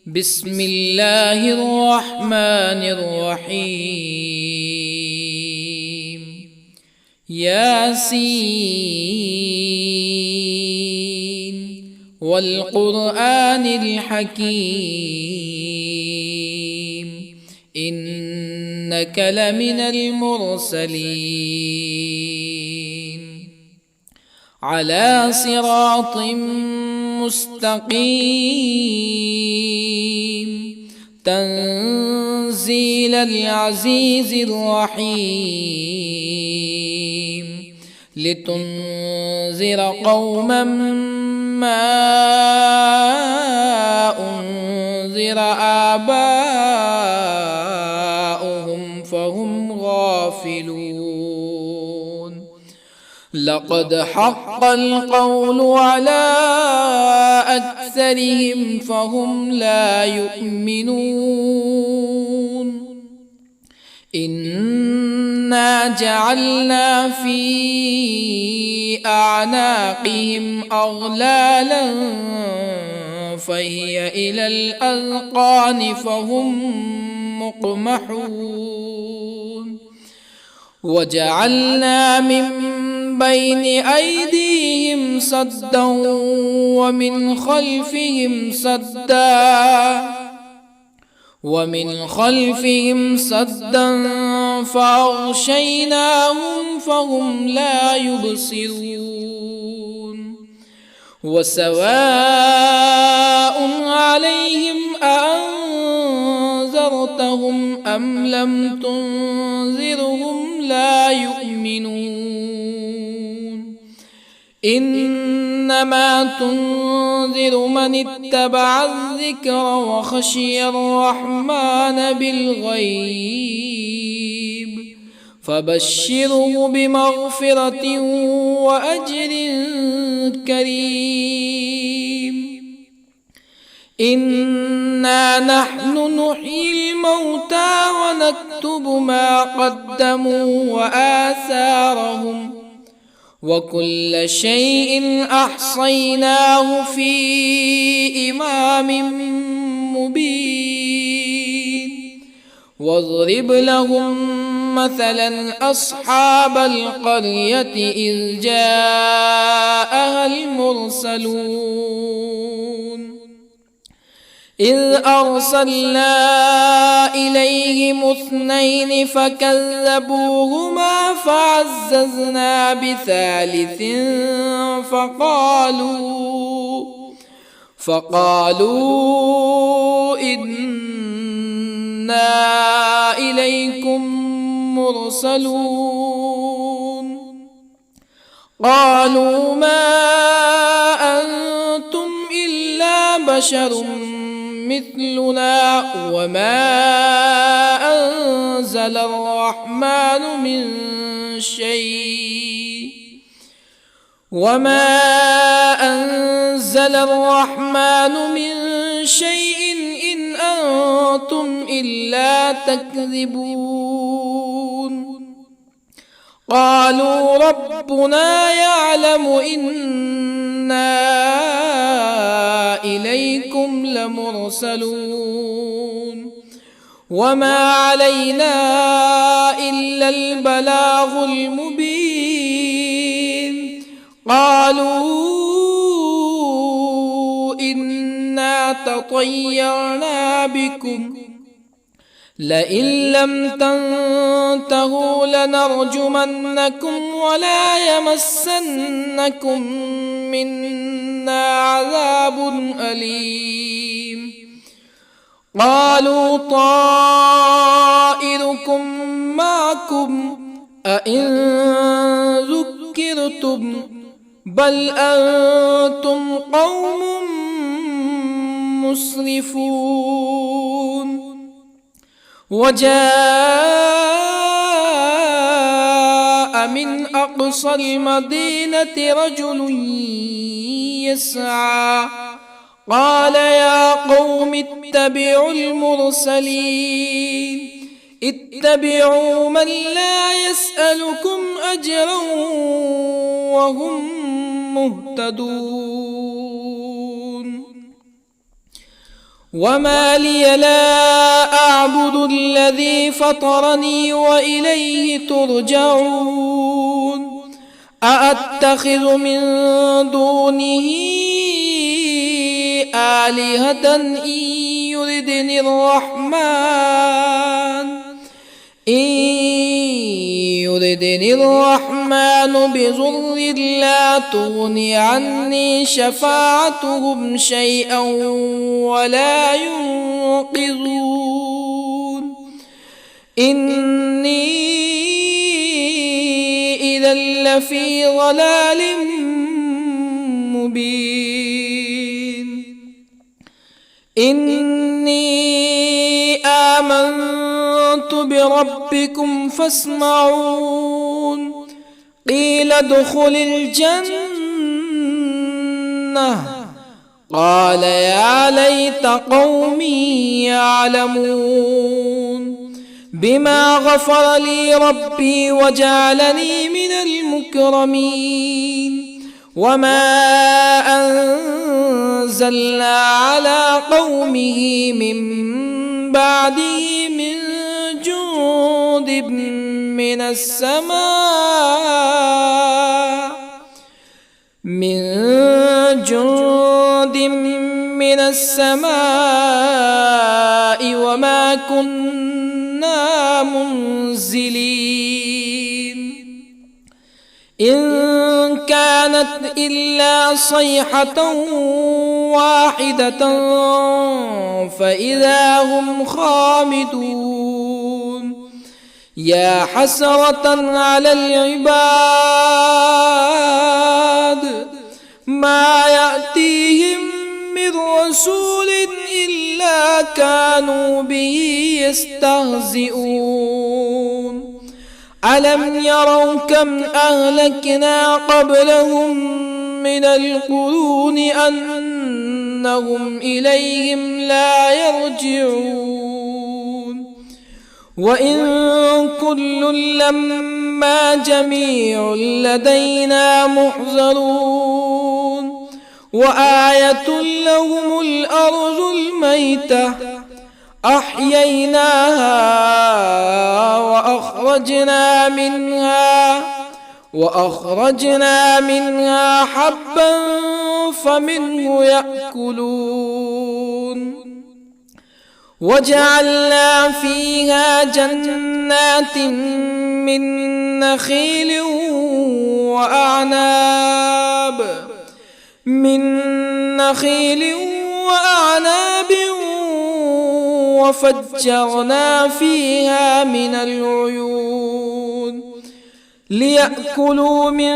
بسم الله الرحمن الرحيم. ياسين والقرآن الحكيم إنك لمن المرسلين على صراط مستقيم تنزيل العزيز الرحيم لتنذر قوما ما أنذر آباؤهم فهم غافلون. لقد حق القول على أكثرهم فهم لا يؤمنون. إنا جعلنا في أعناقهم أغلالا فهي إلى الأذقان فهم مقمحون. وجعلنا من بين أيديهم سدا ومن خلفهم سدا فأغشيناهم فهم لا يبصرون. وسواء عليهم أأنذرتهم أم لم تنذرهم لا يؤمنون. إنما تنذر من اتبع الذكر وخشي الرحمن بالغيب فبشره بمغفرة وأجر كريم. إنا نحن نحيي الموتى ونكتب ما قدموا وآثارهم وكل شيء أحصيناه في إمام مبين. واضرب لهم مثلا أصحاب القرية إذ جاءها المرسلون إذ أرسلنا إليهم اثنين فكذبوهما فعززنا بثالث فقالوا إنا إليكم مرسلون. قالوا ما أنتم إلا بشر مثلنا وما أنزل الرحمن من شيء إن أنتم إلا تكذبون. قالوا ربنا يعلم إنا إليكم لمرسلون وما علينا إلا البلاغ المبين. قالوا إنا تطيرنا بكم لئن لم تنتهوا لنرجمنكم ولا يمسنكم منا عذاب أليم. قالوا طائركم معكم أئن ذكرتم بل أنتم قوم مسرفون. وجاء من أقصى المدينة رجل يسعى قال يا قوم اتبعوا المرسلين اتبعوا من لا يسألكم أجرا وهم مهتدون. وما لي لا أعبد الذي فطرني وإليه ترجعون أأتخذ من دونه آلهة يردني الرحمن بضر لا تغن عني شفاعتهم شيئا ولا ينقذون إني إذا لفي ضلال مبين إني آمنت بربكم فاسمعون قيل ادخل الجنة قال يا ليت قومي يعلمون بما غفر لي ربي وجعلني من المكرمين وما أنزلنا على قومه من بعده من جند من السماء وما كنا منزلين إن كانت إلا صيحة واحدة فإذا هم خامدون يا حسرة على العباد ما يأتيهم من رسول إلا كانوا به يستهزئون ألم يروا كم أهلكنا قبلهم من القرون أنهم إليهم لا يرجعون وإن كل لما جميع لدينا محضرون وآية لهم الأرض الميتة أحييناها وأخرجنا منها حبا فمنه يأكلون وجعلنا فيها جنات من نخيل وأعناب وفجرنا فيها من العيون ليأكلوا من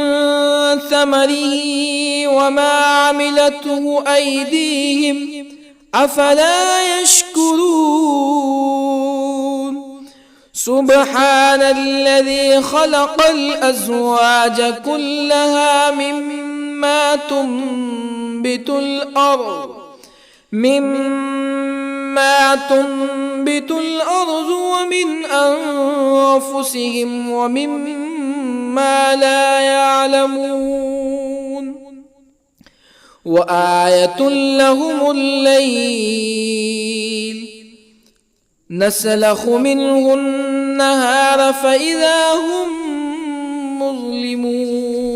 ثمره وما عملته أيديهم أفلا يشكرون سبحان الذي خلق الأزواج كلها مما تنبت الأرض ومن أنفسهم ومما لا يعلمون وآية لهم الليل نسلخ منه النهار فإذا هم مظلمون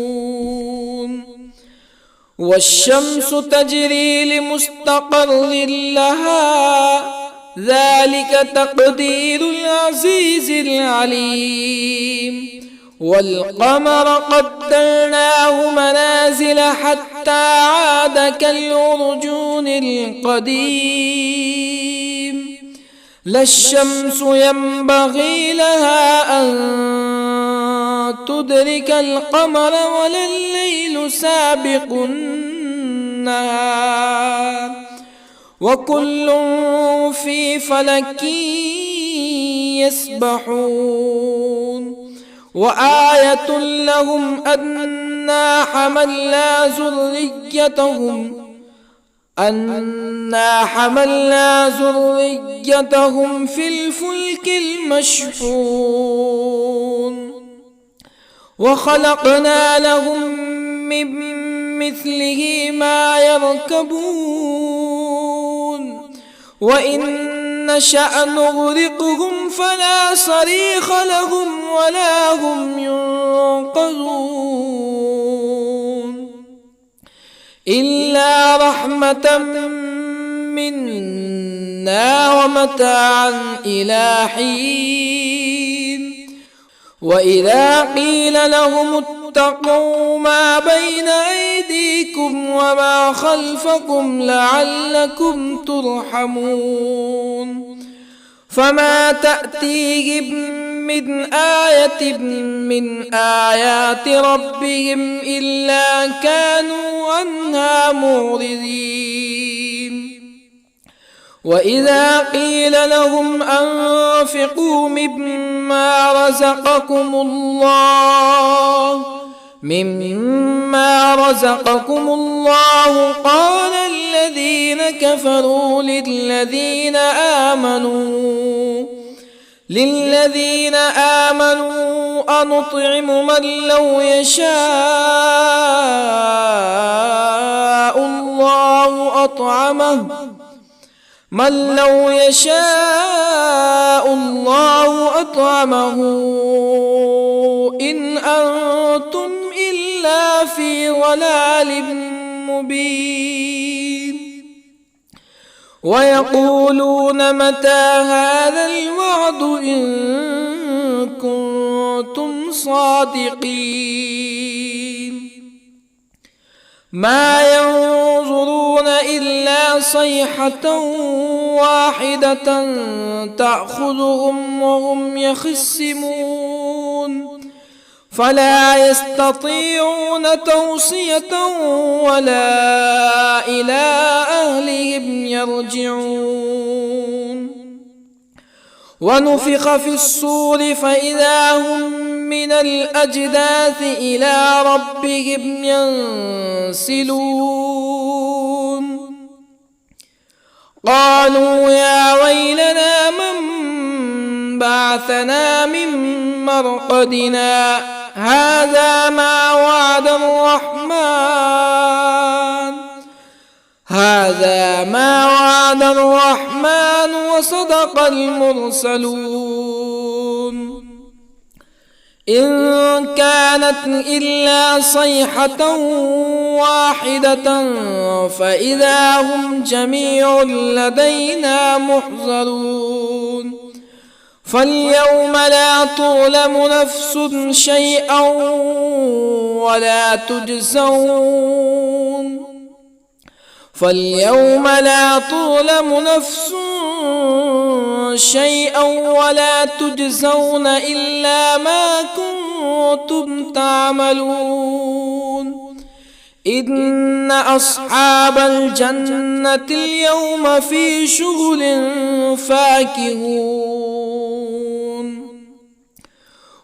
والشمس تجري لمستقر لها ذلك تقدير العزيز العليم والقمر قدرناه منازل حتى عاد كالعرجون القديم لا الشمس ينبغي لها أن تدرك القمر ولا الليل سابق النهار وكل في فلك يسبحون وآية لهم أنا حملنا ذريتهم في الفلك المشحون وخلقنا لهم من مثله ما يركبون وإن نشأ نغرقهم فلا صريخ لهم ولا هم ينقذون إلا رحمة منا ومتاعا إلى حين وإذا قيل لهم اتقوا ما بين أيديكم وما خلفكم لعلكم ترحمون فما تأتيهم من آية من آيات ربهم إلا كانوا عنها معرضين وإذا قيل لهم أنفقوا مما رزقكم الله قال الذين كفروا للذين آمنوا أنطعم من لو يشاء الله أطعمه إن أنتم إلا في ضلال مبين ويقولون متى هذا الوعد إن كنتم صادقين ما ينظرون إلا صيحة واحدة تأخذهم وهم يخصمون فلا يستطيعون توصية ولا إلى أهلهم يرجعون ونفخ في الصور فإذا هم من الأجداث إلى ربهم ينسلون قالوا يا ويلنا من بعثنا من مرقدنا هذا ما وعد الرحمن وصدق المرسلون إن كانت إلا صيحة واحدة فإذا هم جميع لدينا محضرون فاليوم لا تظلم نفس شيئا ولا تجزون إلا ما كنتم تعملون إن أصحاب الجنة اليوم في شغل فاكهون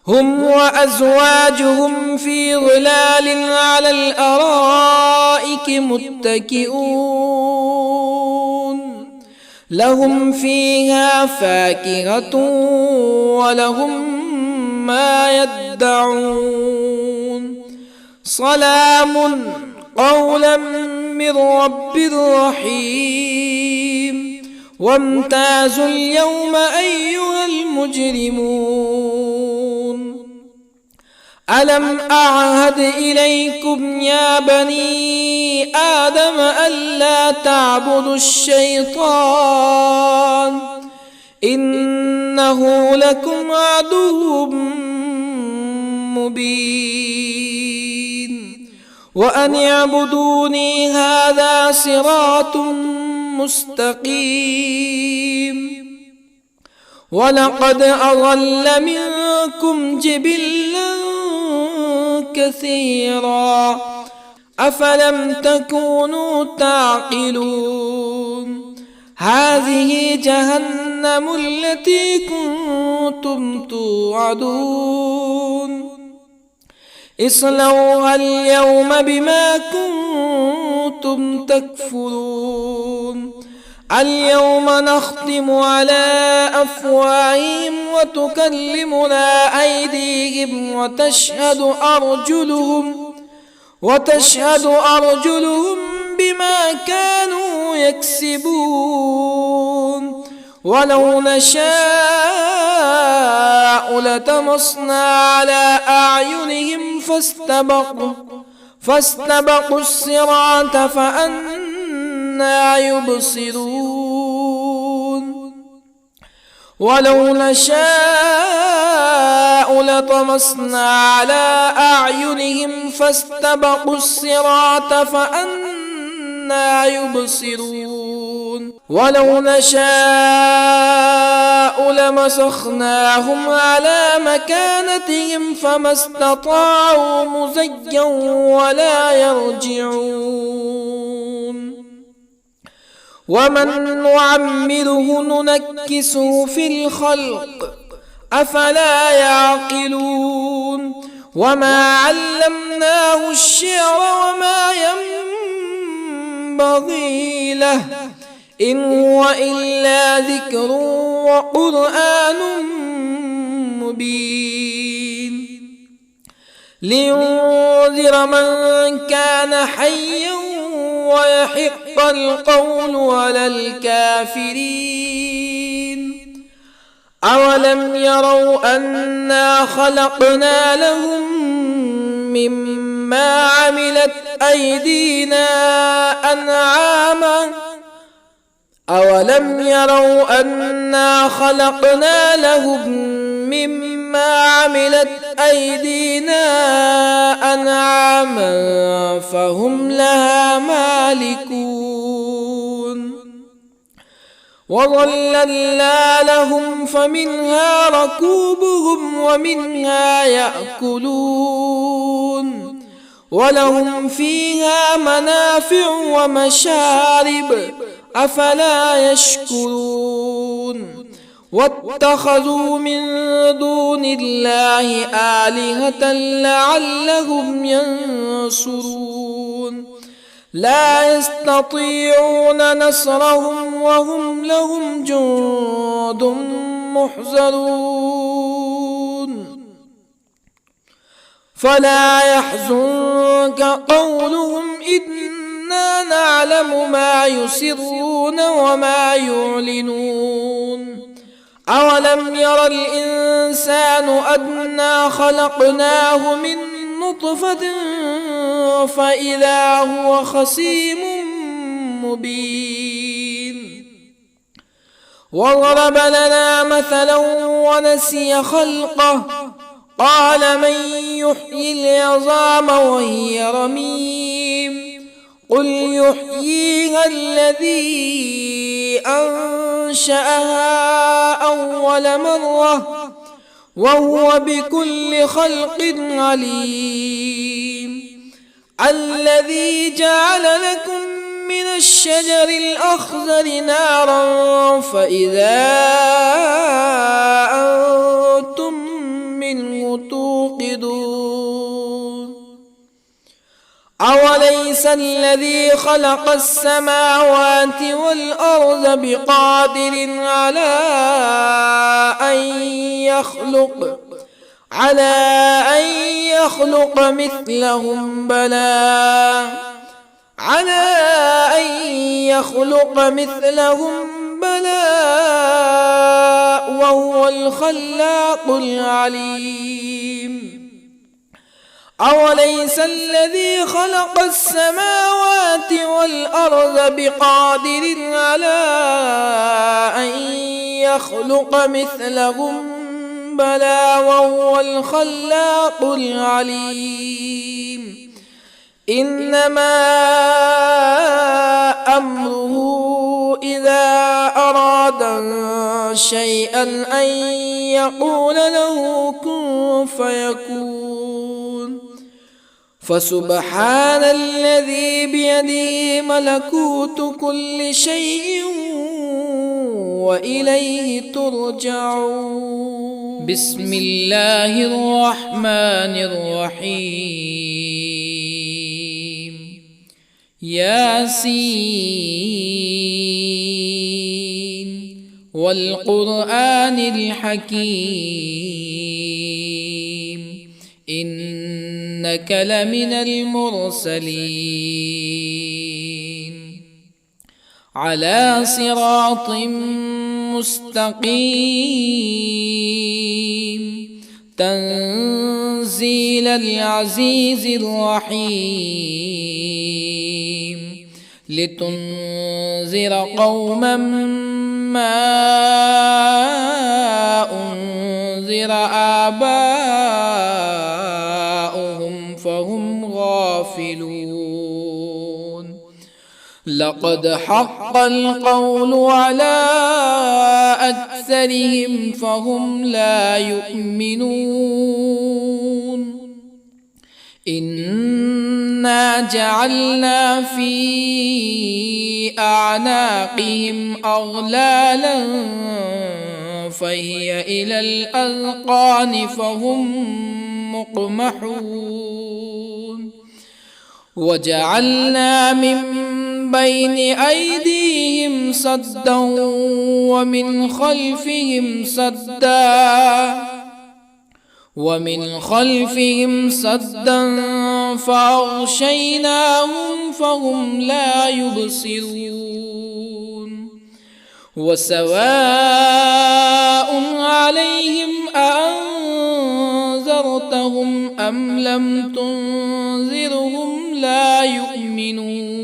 هم وأزواجهم في ظلال على الأرائك متكئون لهم فيها فاكهة ولهم ما يدعون سلام قولا من رب رحيم وامتازوا اليوم أيها المجرمون ألم أعهد إليكم يا بني آدم ألا تعبدوا الشيطان إنه لكم عدو مبين وأن اعبدوني هذا صراط مستقيم ولقد أضل منكم جبلا كثيرا أفلم تكونوا تعقلون هذه جهنم التي كنتم توعدون اصلوها اليوم بما كنتم تكفرون اليوم نختم على أفواههم وتكلمنا أيديهم وتشهد أرجلهم بما كانوا يكسبون ولو نشاء لطمسنا على أعينهم فاستبقوا الصراط فأنى يبصرون ولو نشاء لطمسنا على أعينهم فاستبقوا الصراط فأنى يبصرون ولو نشاء لمسخناهم على مكانتهم فما استطاعوا مزيا ولا يرجعون ومن نعمره ننكسه في الخلق أفلا يعقلون وما علمناه الشعر وما ينبغي له إن هو إلا ذكر وقرآن مبين لينذر من كان حيا ويحق القول على الكافرين أولم يروا أنا خلقنا لهم مما عملت أيدينا أنعاما أولم يروا أنا خلقنا لهم مما عملت أيدينا أنعاما فهم لها مالكون وظللنا لهم فمنها ركوبهم ومنها يأكلون ولهم فيها منافع ومشارب أفلا يشكرون واتخذوا من دون الله آلهة لعلهم ينصرون لا يستطيعون نصرهم وهم لهم جند محضرون فلا يحزنك قولهم إنا نعلم ما يسرون وما يعلنون أولم ير الإنسان أنا خلقناه من نطفة فإذا هو خصيم مبين وضرب لنا مثلا ونسي خلقه قال من يحيي العظام وهي رميم قل يحييها الذي أنشأها أول مرة وهو بكل خلق عليم الذي جعل لكم من الشجر الأخضر نارا فإذا أنتم منه توقدون أوليس الذي خلق السماوات والأرض بقادر على أن يخلق مثلهم بلى وهو الخلاق العليم أوليس الذي خلق السماوات والأرض بقادر على أن يخلق مثلهم بلى وهو الخلاق العليم إنما أمره إذا أراد شيئا أن يقول له كن فيكون فسبحان الذي بيده ملكوت كل شيء وإليه ترجعون بسم الله الرحمن الرحيم ياسين والقرآن الحكيم إنك لمن المرسلين على صراط مستقيم تنزيل العزيز الرحيم لتنذر قوما ما أنذر آباؤهم فهم غافلون لقد حق القول على أكثرهم فهم لا يؤمنون إنا جعلنا في أعناقهم أغلالا فهي إلى الأذقان فهم مقمحون وجعلنا من بين أيديهم سدا ومن خلفهم سدا فأغشيناهم فهم لا يبصرون وسواء عليهم أأنذرتهم أم لم تنذرهم لا يؤمنون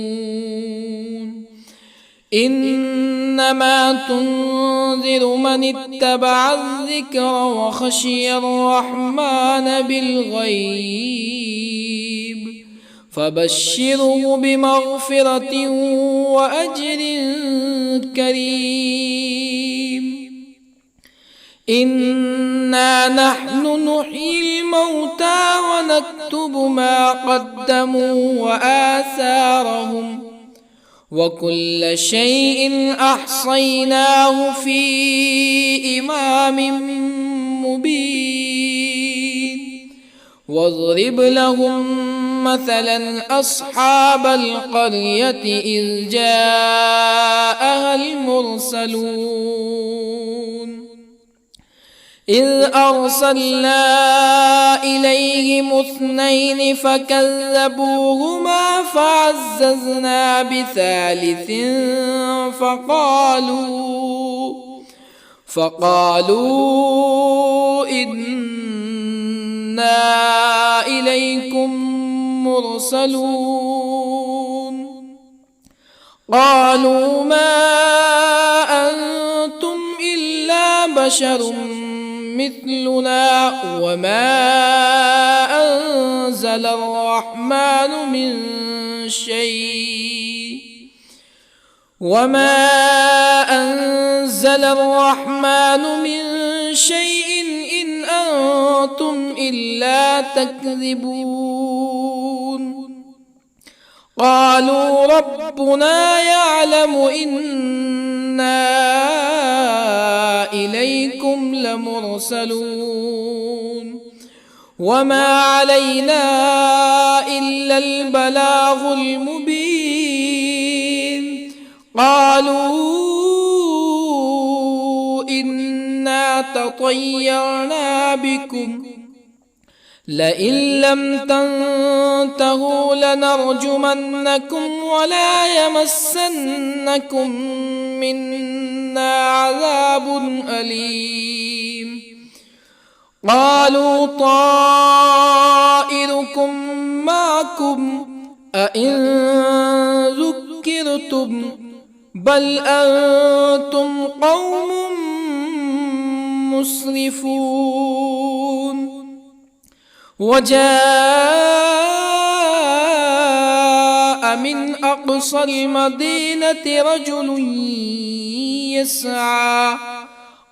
إنما تنذر من اتبع الذكر وخشي الرحمن بالغيب فبشره بمغفرة وأجر كريم إنا نحن نحيي الموتى ونكتب ما قدموا وآثارهم وكل شيء أحصيناه في إمام مبين واضرب لهم مثلا أصحاب القرية إذ جاءها المرسلون إذ أرسلنا إليهم اثنين فكذبوهما فعززنا بثالث فقالوا إنا إليكم مرسلون قالوا ما أنتم إلا بشر مثلنا وما أنزل الرحمن من شيء إن أنتم إلا تكذبون قالوا ربنا يعلم إنا إليكم لمرسلون وما علينا إلا البلاغ المبين قالوا إنا تطيرنا بكم لئن لم تنتهوا لنرجمنكم ولا يمسنكم منا عذاب أليم قالوا طائركم معكم أئن ذكرتم بل أنتم قوم مسرفون وجاء من أقصى المدينة رجل يسعى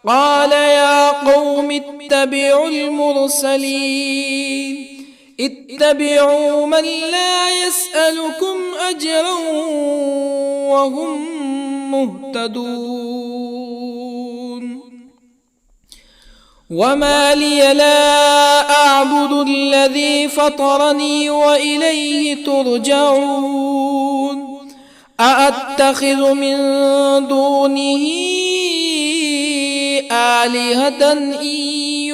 قال يا قوم اتبعوا المرسلين اتبعوا من لا يسألكم أجرا وهم مهتدون وما لي لا أعبد الذي فطرني وإليه ترجعون أأتخذ من دونه آلهة إن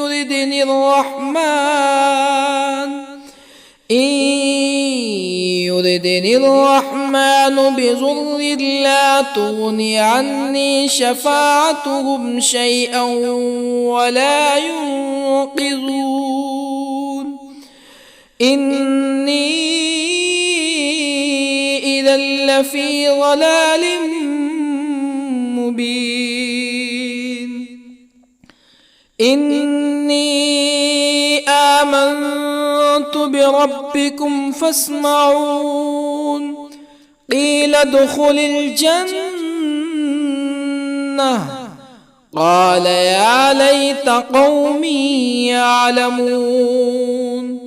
يردني الرحمن الرحمن بضر لا تغني عني شفاعتهم شيئا ولا ينقذون إني إذا لفي ضلال مبين إني آمنت بربكم فاسمعون قيل ادخل الجنة قال يا ليت قومي يعلمون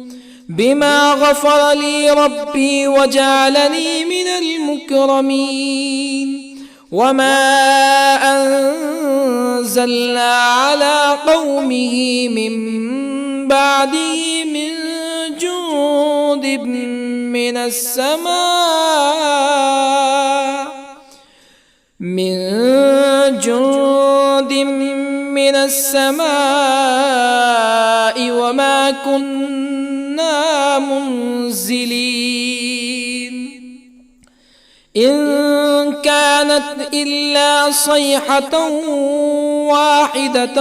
بما غفر لي ربي وجعلني من المكرمين وما أنزلنا على قومه من بعده من جند من السماء وما كنا منزلين إن كانت إلا صيحة واحدة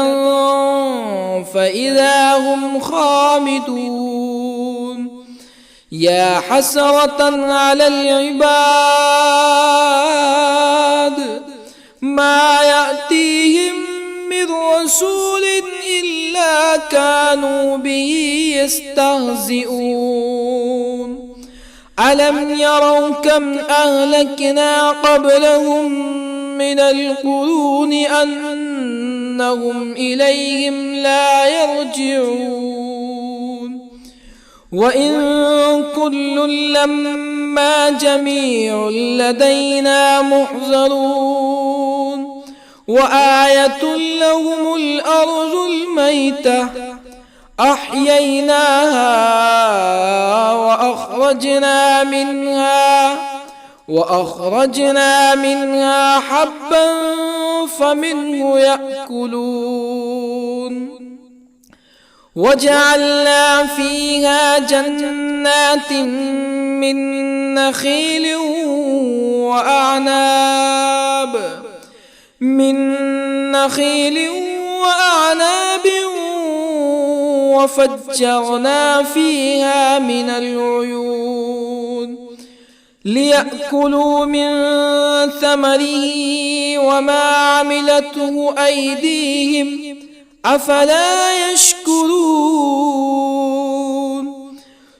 فإذا هم خامدون يا حسرة على العباد ما يأتيهم من رسول إلا كانوا به يستهزئون ألم يروا كم أهلكنا قبلهم من القرون أنهم إليهم لا يرجعون وإن كل لما جميع لدينا محضرون وآية لهم الأرض الميتة أحييناها وأخرجنا منها حبا فمنه يأكلون وجعلنا فيها جنات من نخيل وأعناب وفجرنا فيها من العيون ليأكلوا من ثمره وما عملته أيديهم أفلا يشكرون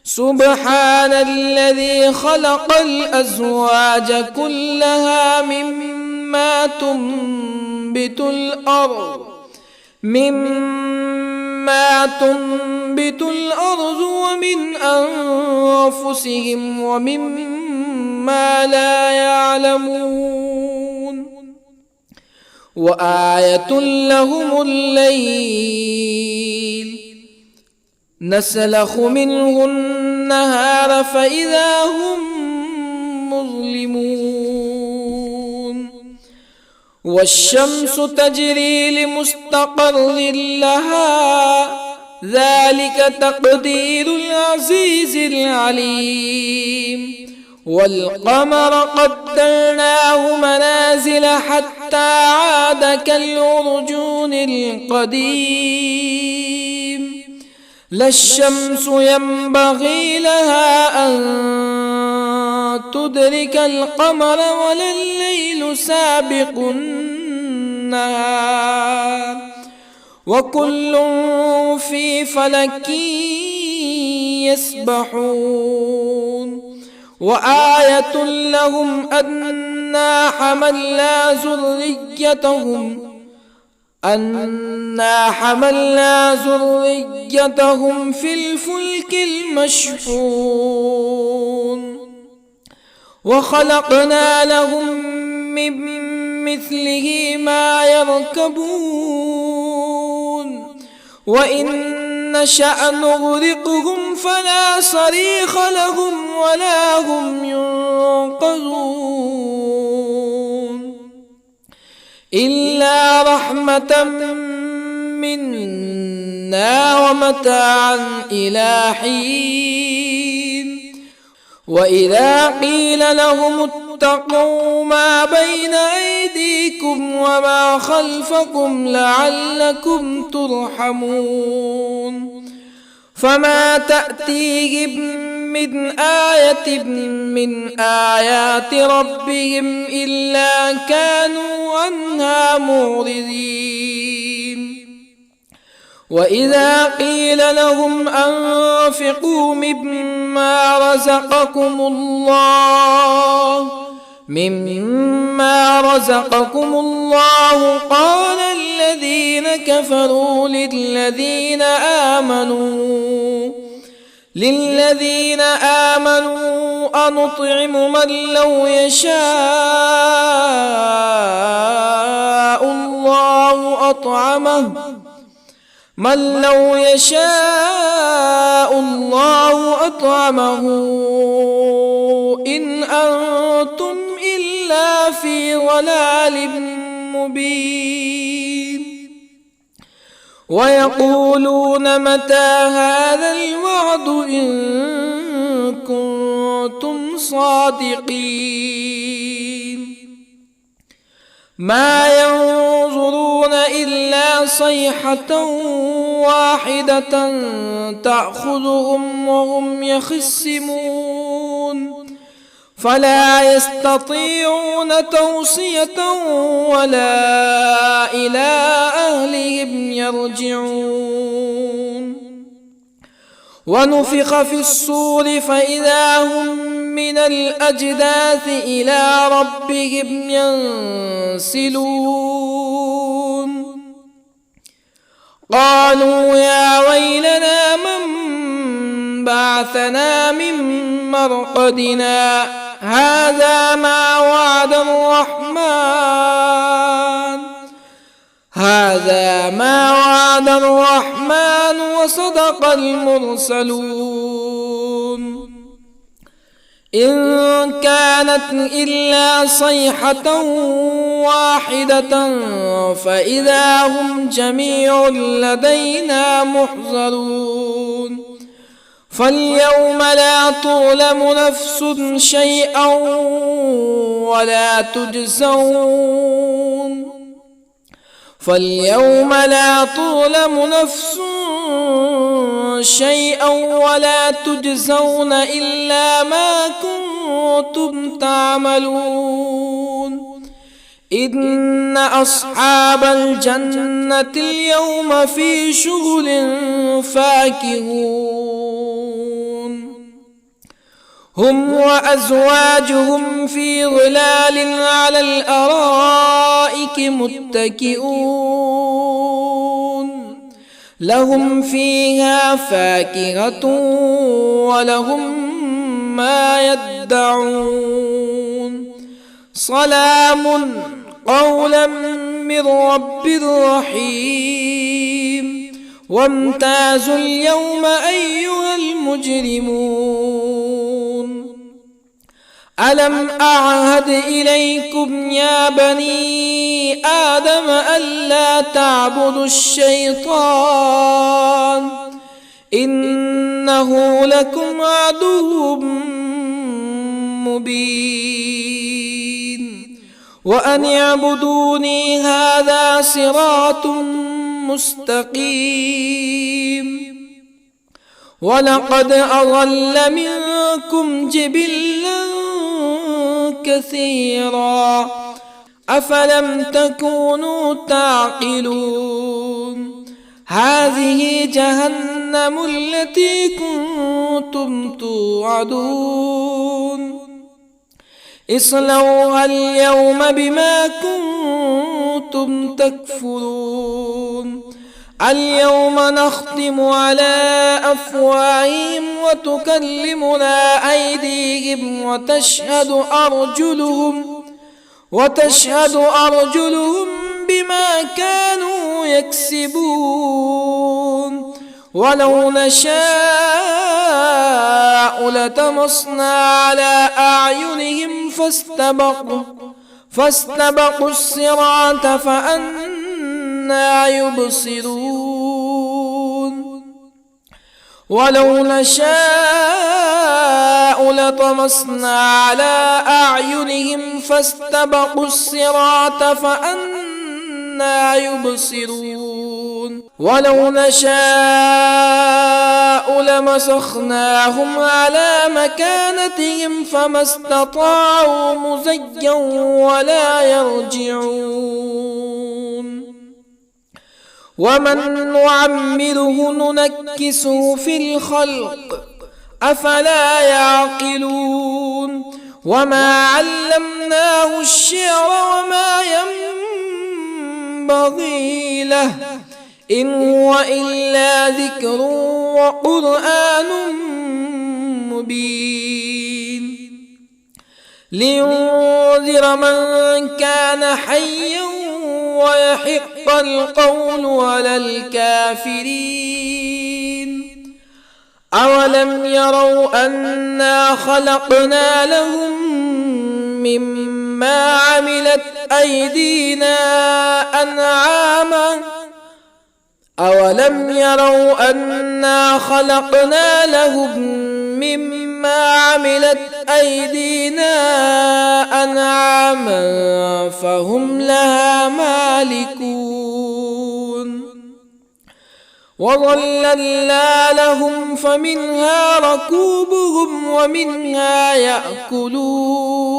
سبحان الذي خلق الأزواج كلها مما تنبت الأرض ومن أنفسهم ومما لا يعلمون وآية لهم الليل نسلخ منه النهار فإذا هم مظلمون والشمس تجري لمستقر لها ذلك تقدير العزيز العليم والقمر قدرناه منازل حتى عاد كالعرجون القديم لا الشمس ينبغي لها أن تدرك القمر ولا الليل سابق النهار وكل في فلك يسبحون وآية لهم أنا حملنا ذريتهم في الفلك المشحون وخلقنا لهم من مثله ما يركبون وإن نشأ نغرقهم فلا صريخ لهم ولا هم ينقذون إلا رحمة منا ومتاعا إلى حين وإذا قيل لهم اتقوا ما بين أيديكم وما خلفكم لعلكم ترحمون فما تأتيهم من آية من آيات ربهم إلا كانوا عنها معرضين وإذا قيل لهم أنفقوا مما رزقكم الله قال الذين كفروا للذين آمنوا أنطعم من لو يشاء الله أطعمه إن أنتم إلا في ضلال مبين ويقولون متى هذا الوعد إن كنتم صادقين ما ينظرون إلا صيحة واحدة تأخذهم وهم يخصمون فلا يستطيعون توصية ولا إلى أهلهم يرجعون ونفخ في الصور فإذا هم من الأجداث إلى ربهم ينسلون قالوا يا ويلنا من بعثنا من مرقدنا هذا ما وعد الرحمن وصدق المرسلون إن كانت إلا صيحة واحدة فإذا هم جميع لدينا محضرون فاليوم لا تظلم نفس شيئا ولا تجزون إلا ما كنتم تعملون إن أصحاب الجنة اليوم في شغل فاكهون هم وأزواجهم في ظلال على الأرائك متكئون لهم فيها فاكهة ولهم ما يدعون سلام قولا من رب رحيم وامتازوا اليوم أيها المجرمون ألم أعهد إليكم يا بني آدم ألا تعبدوا الشيطان إنه لكم عدو مبين وأن اعبدوني هذا صراط مستقيم ولقد أضل منكم جبلا كثيرا أفلم تكونوا تعقلون هذه جهنم التي كنتم توعدون اصلوها اليوم بما كنتم تكفرون اليوم نختم على أفواههم وتكلمنا أيديهم وتشهد أرجلهم بما كانوا يكسبون ولو نشاء لطمسنا على أعينهم فاستبقوا الصراط فأنى يبصرون ولو نشاء لطمسنا على أعينهم فاستبقوا الصراط فأنى يبصرون ولو نشاء لمسخناهم على مكانتهم فما استطاعوا مزيا ولا يرجعون ومن نعمره ننكسه في الخلق أفلا يعقلون وما علمناه الشعر وما ينبغي له إن هو إلا ذكر وقرآن مبين لينذر من كان حيا ويحق القول على الكافرين أولم يروا أنا خلقنا لهم مما عملت أيدينا أنعاما أولم يروا أنا خلقنا لهم مما عملت أيدينا أنعاما فهم لها مالكون وظللنا لهم فمنها ركوبهم ومنها يأكلون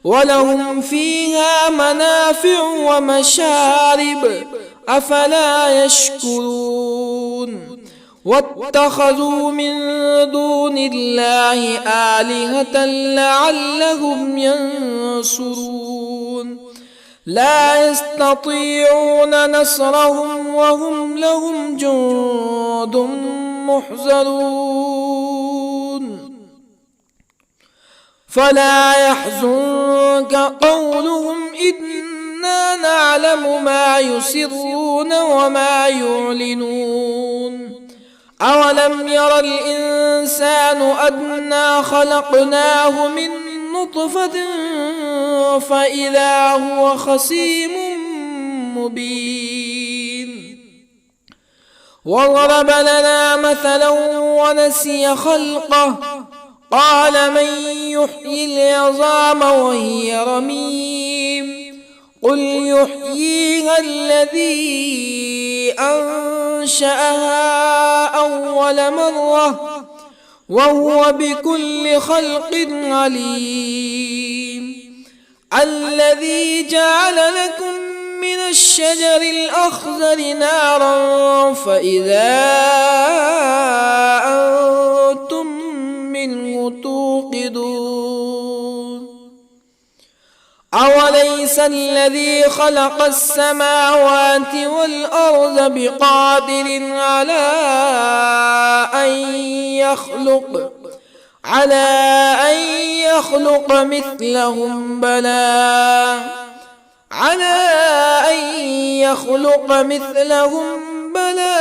ولهم فيها منافع ومشارب أفلا يشكرون واتخذوا من دون الله آلهة لعلهم ينصرون لا يستطيعون نصرهم وهم لهم جند محضرون فلا يحزنك قولهم إنا نعلم ما يسرون وما يعلنون أولم ير الإنسان أنا خلقناه من نطفة فإذا هو خصيم مبين وضرب لنا مثلا ونسي خلقه قال من يحيي العظام وهي رميم قل يحييها الذي أنشأها أول مرة وهو بكل خلق عليم الذي جعل لكم من الشجر الأخضر نارا فإذا أنتم منه توقدون أوليس الذي خلق السماوات والأرض بقادر على أن يخلق مثلهم بلى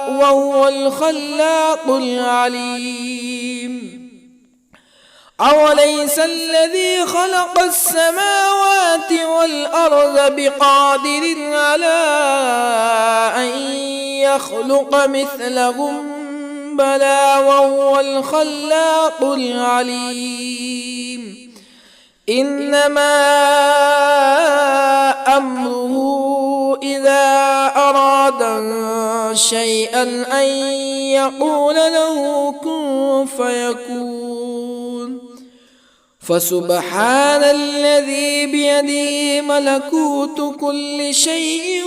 وهو الخلاق العليم أوليس الذي خلق السماوات والأرض بقادر على أن يخلق مثلهم بلى وهو الخلاق العليم إنما أمره إذا أراد شيئا أن يقول له كن فيكون فسبحان الذي بيده ملكوت كل شيء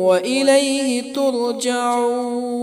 وإليه ترجعون